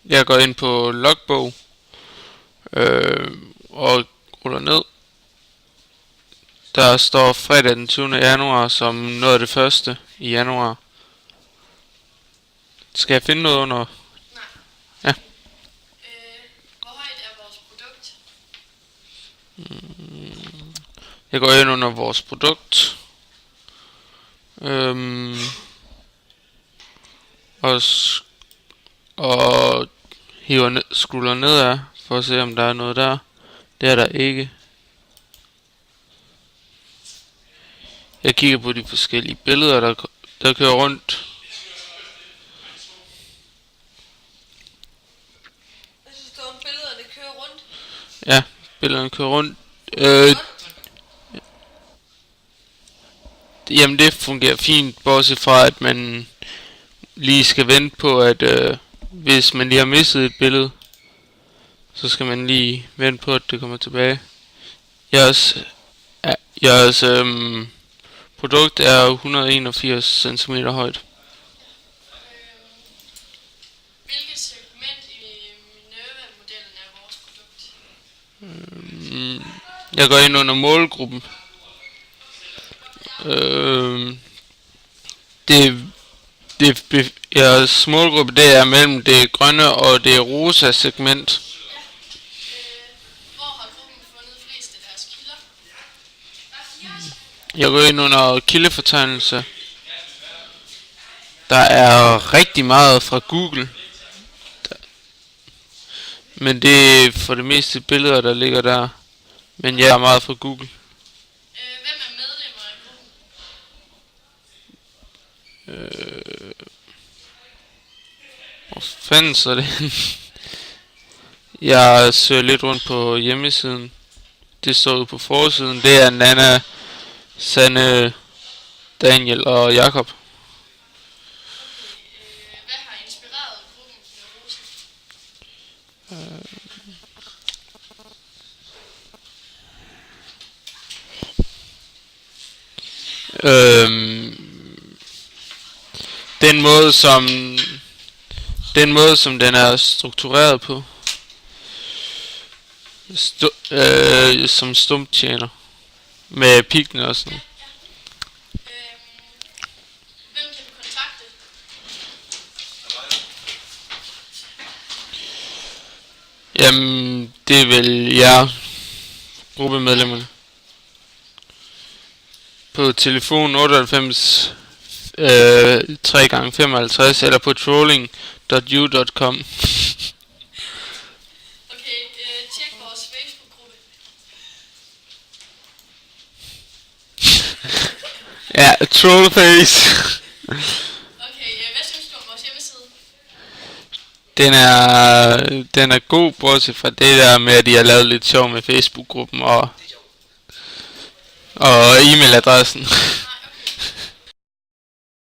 Jeg går ind på logbog og ruller ned. Der står fredag den 20. januar som noget af det første i januar. Skal jeg finde noget under? Nej. Ja. Hvor højt er vores produkt? Jeg går ind under vores produkt. Og hiver scroller nedad for at se om der er noget der. Det er der ikke. Jeg kigger på de forskellige billeder der kører rundt. Jeg synes, der er billederne kører rundt. Ja, billederne kører rundt. Jamen det fungerer fint, bortset fra at man lige skal vente på at hvis man lige har misset et billede, så skal man lige vente på at det kommer tilbage. Jeres produkt er 181 cm højt. Hvilket segment i Minerva-modellen er vores produkt? Jeg går ind under målgruppen. Jeres målgruppe det er mellem det grønne og det rosa segment. Hvor har gruppen fundet flest af deres kilder? Jeg går ind under kildefortegnelse. Der er rigtig meget fra Google. Men det er for det meste billeder der ligger der. Men jeg er meget fra Google. Hvem er medlemmer af gruppen? Hvor fanden så det? Jeg søger lidt rundt på hjemmesiden. Det står ude på forsiden. Det er Nana, Sanne, Daniel og Jakob. Hvad har inspireret gruppen Neurosa? Den måde som den er struktureret på. Som stumptjener. Med pigten og sådan. Hvem kan du kontakte? Jamen, det er vel jer, gruppemedlemmerne. På telefon 98 3x55 eller på trolling.u.com. Okay, tjek vores Facebook-gruppe. Ja, trollface. Okay, hvad synes du om vores hjemmeside? Den er god, bortset fra det der med, at de har lavet lidt sjov med Facebook-gruppen og e-mailadressen.